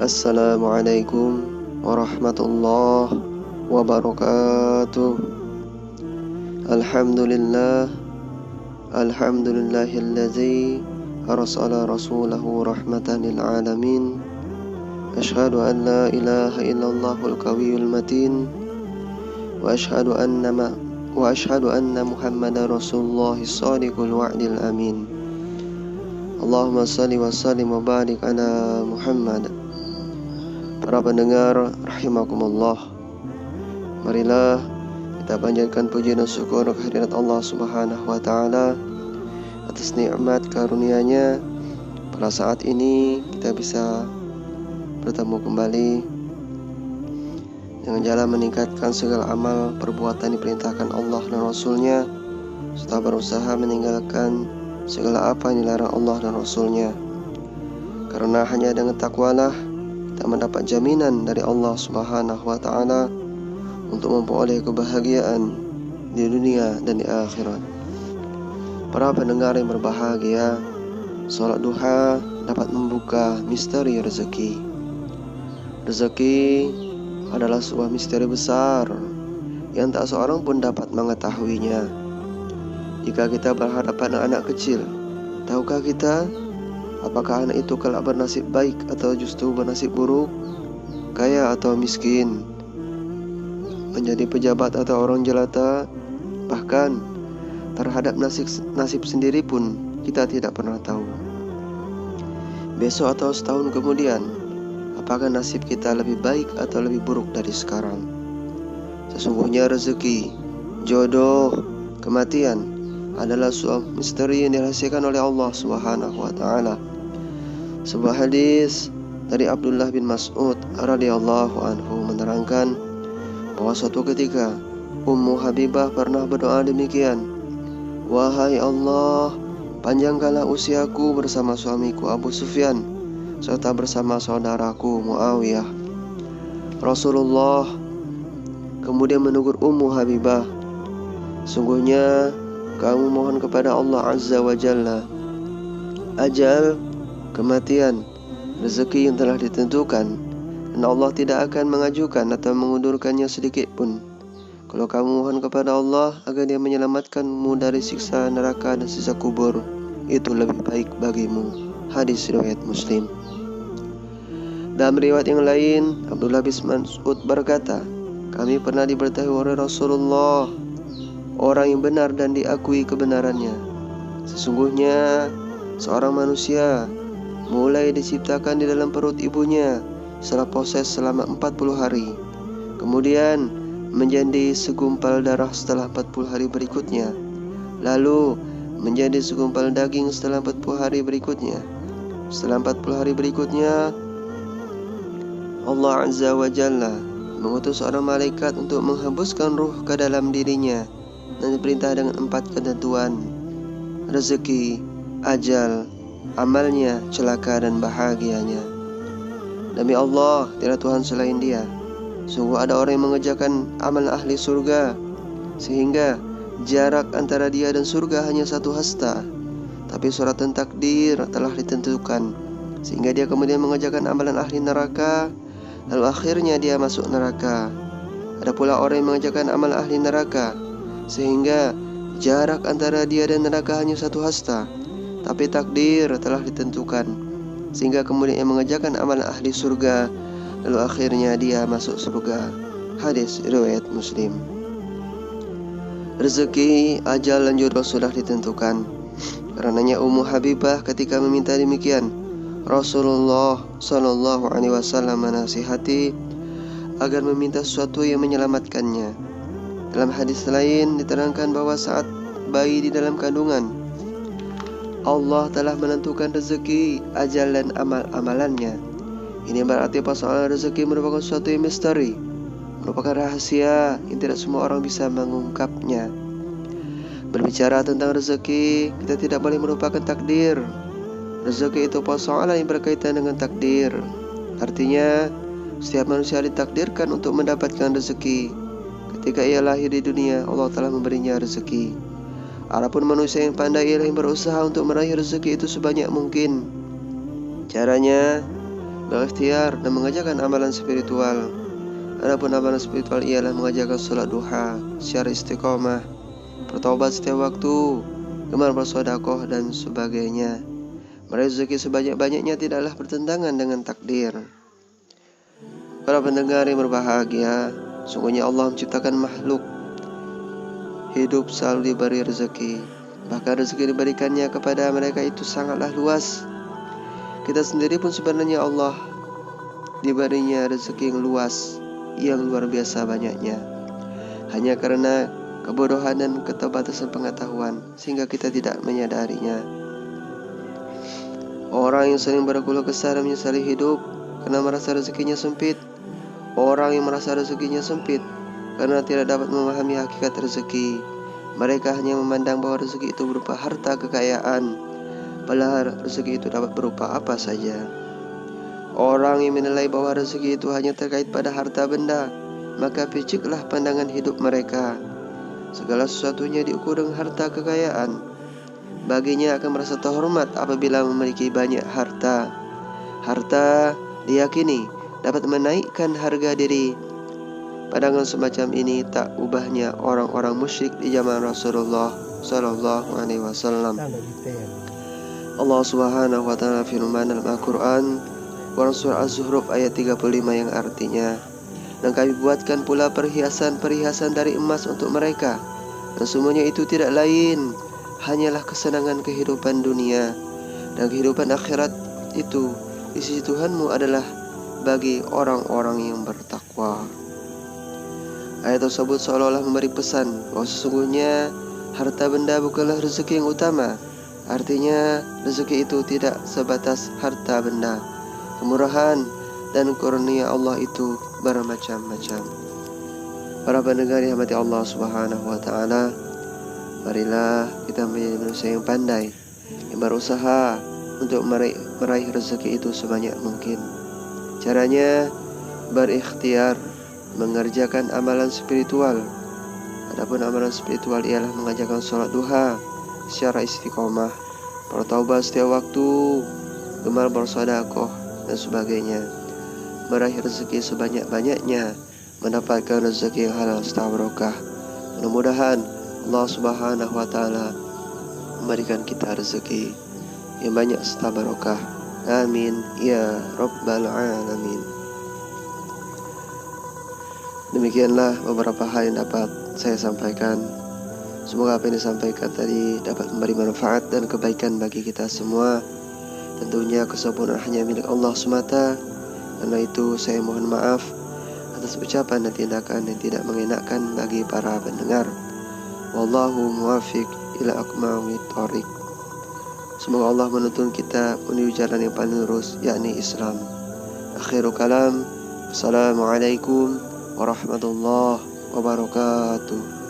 Assalamualaikum warahmatullahi wabarakatuh. Alhamdulillahillazi arsala rasulahu rahmatan lil alamin. Asyhadu an la ilaha illallahul qawiyyul matin wa asyhadu anna Muhammadar Rasulullah shadiqul wa'dil amin. Allahumma shalli wa sallim wa barik ala Muhammad. Para pendengar rahimakumullah, marilah kita panjatkan puji dan syukur kehadirat Allah Subhanahu wa taala atas nikmat karunia-Nya. Pada saat ini kita bisa bertemu kembali dengan jalan meningkatkan segala amal perbuatan diperintahkan Allah dan Rasul-Nya, serta berusaha meninggalkan segala apa yang dilarang Allah dan Rasul-Nya. Karena hanya dengan takwalah kita mendapat jaminan dari Allah Subhanahu wa taala untuk memperoleh kebahagiaan di dunia dan di akhirat. Para pendengar yang berbahagia, salat duha dapat membuka misteri rezeki. Rezeki adalah sebuah misteri besar yang tak seorang pun dapat mengetahuinya. Jika kita berhadapan dengan anak kecil, tahukah kita apakah anak itu kelak bernasib baik atau justru bernasib buruk, kaya atau miskin, menjadi pejabat atau orang jelata? Bahkan terhadap nasib sendiri pun kita tidak pernah tahu. Besok atau setahun kemudian, apakah nasib kita lebih baik atau lebih buruk dari sekarang? Sesungguhnya rezeki, jodoh, kematian adalah suatu misteri yang dirahasiakan oleh Allah Subhanahu wa taala. Sebuah hadis dari Abdullah bin Mas'ud radhiyallahu anhu menerangkan bahwa suatu ketika Ummu Habibah pernah berdoa demikian, "Wahai Allah, panjangkanlah usiaku bersama suamiku Abu Sufyan serta bersama saudaraku Muawiyah." Rasulullah kemudian menegur Ummu Habibah, "Sungguhnya kamu mohon kepada Allah Azza wa Jalla ajal, kematian, rezeki yang telah ditentukan, dan Allah tidak akan mengajukan atau mengundurkannya sedikit pun. Kalau kamu mohon kepada Allah agar Dia menyelamatkanmu dari siksa neraka dan siksa kubur, itu lebih baik bagimu." Hadis riwayat Muslim. Dalam riwayat yang lain, Abdullah bin Mas'ud berkata, "Kami pernah diberitahu oleh Rasulullah orang yang benar dan diakui kebenarannya. Sesungguhnya seorang manusia mulai diciptakan di dalam perut ibunya setelah proses selama 40 hari. Kemudian menjadi segumpal darah setelah 40 hari berikutnya. Lalu menjadi segumpal daging setelah 40 hari berikutnya. Setelah 40 hari berikutnya, Allah Azza wa Jalla mengutus seorang malaikat untuk menghembuskan ruh ke dalam dirinya dan diperintah dengan 4 ketentuan: rezeki, ajal, amalnya, celaka dan bahagianya. Demi Allah, tiada Tuhan selain Dia. Sungguh ada orang yang mengerjakan amal ahli surga sehingga jarak antara dia dan surga hanya 1 hasta. Tapi suratan takdir telah ditentukan sehingga dia kemudian mengerjakan amalan ahli neraka, lalu akhirnya dia masuk neraka. Ada pula orang yang mengerjakan amal ahli neraka sehingga jarak antara dia dan neraka hanya 1 hasta, tapi takdir telah ditentukan sehingga kemudian ia mengerjakan amal ahli surga, lalu akhirnya dia masuk surga. Hadis riwayat Muslim. Rezeki, ajal dan jodoh sudah ditentukan. Karenanya Ummu Habibah ketika meminta demikian, Rasulullah sallallahu alaihi wasallam menasihati agar meminta sesuatu yang menyelamatkannya. Dalam hadis lain diterangkan bahwa saat bayi di dalam kandungan, Allah telah menentukan rezeki, ajal dan amalannya. Ini berarti persoalan rezeki merupakan suatu yang misteri, merupakan rahasia yang tidak semua orang bisa mengungkapnya. Berbicara tentang rezeki, kita tidak boleh melupakan takdir. Rezeki itu persoalan yang berkaitan dengan takdir. Artinya, setiap manusia ditakdirkan untuk mendapatkan rezeki. Ketika ia lahir di dunia, Allah telah memberinya rezeki. Adapun manusia yang pandai ialah yang berusaha untuk meraih rezeki itu sebanyak mungkin. Caranya, berikhtiar dan mengerjakan amalan spiritual. Adapun amalan spiritual ialah mengerjakan sholat duha secara istiqomah, bertaubat setiap waktu, gemar bersedekah dan sebagainya. Meraih rezeki sebanyak-banyaknya tidaklah bertentangan dengan takdir. Para pendengar yang berbahagia, sungguhnya Allah menciptakan makhluk hidup selalu diberi rezeki. Bahkan rezeki diberikannya kepada mereka itu sangatlah luas. Kita sendiri pun sebenarnya Allah diberinya rezeki yang luas, yang luar biasa banyaknya. Hanya karena kebodohan dan keterbatasan pengetahuan sehingga kita tidak menyadarinya. Orang yang sering berkeluh kesah dan menyesali hidup karena merasa rezekinya sempit. Orang yang merasa rezekinya sempit karena tidak dapat memahami hakikat rezeki. Mereka hanya memandang bahwa rezeki itu berupa harta kekayaan, padahal rezeki itu dapat berupa apa saja. Orang yang menilai bahwa rezeki itu hanya terkait pada harta benda, maka piciklah pandangan hidup mereka. Segala sesuatunya diukur dengan harta kekayaan. Baginya akan merasa terhormat apabila memiliki banyak harta. Harta diyakini dapat menaikkan harga diri. Pandangan semacam ini tak ubahnya orang-orang musyrik di zaman Rasulullah Sallallahu Alaihi Wasallam. Allah Subhanahu Wa Taala firman dalam Al-Quran, surah Az-Zukhruf ayat 35 yang artinya, dan kami buatkan pula perhiasan-perhiasan dari emas untuk mereka, dan semuanya itu tidak lain hanyalah kesenangan kehidupan dunia, dan kehidupan akhirat itu di sisi Tuhanmu adalah bagi orang-orang yang bertakwa. Ayat tersebut seolah-olah memberi pesan bahwa sesungguhnya harta benda bukanlah rezeki yang utama. Artinya rezeki itu tidak sebatas harta benda. Kemurahan dan karunia Allah itu bermacam-macam. Para pendengar yang dirahmati Allah Subhanahu Wa Taala, marilah kita menjadi manusia yang pandai, yang berusaha untuk meraih rezeki itu sebanyak mungkin. Caranya berikhtiar, mengerjakan amalan spiritual. Adapun amalan spiritual ialah mengerjakan sholat duha secara istiqomah, bertaubat setiap waktu, gemar bersedekah dan sebagainya. Meraih rezeki sebanyak-banyaknya, mendapatkan rezeki yang halal serta barokah. Mudah-mudahan Allah Subhanahu Wa Taala memberikan kita rezeki yang banyak serta barokah. Amin ya Rabbal Alamin. Demikianlah beberapa hal yang dapat saya sampaikan. Semoga apa yang disampaikan tadi dapat memberi manfaat dan kebaikan bagi kita semua. Tentunya kesempurnaan hanya milik Allah semata. Karena itu saya mohon maaf atas ucapan dan tindakan yang tidak mengenakan bagi para pendengar. Wallahu muwaffiq ila aqwamit thoriq. Semoga Allah menuntun kita menuju jalan yang paling lurus, yakni Islam. Akhirul kalam, assalamualaikum warahmatullahi wabarakatuh.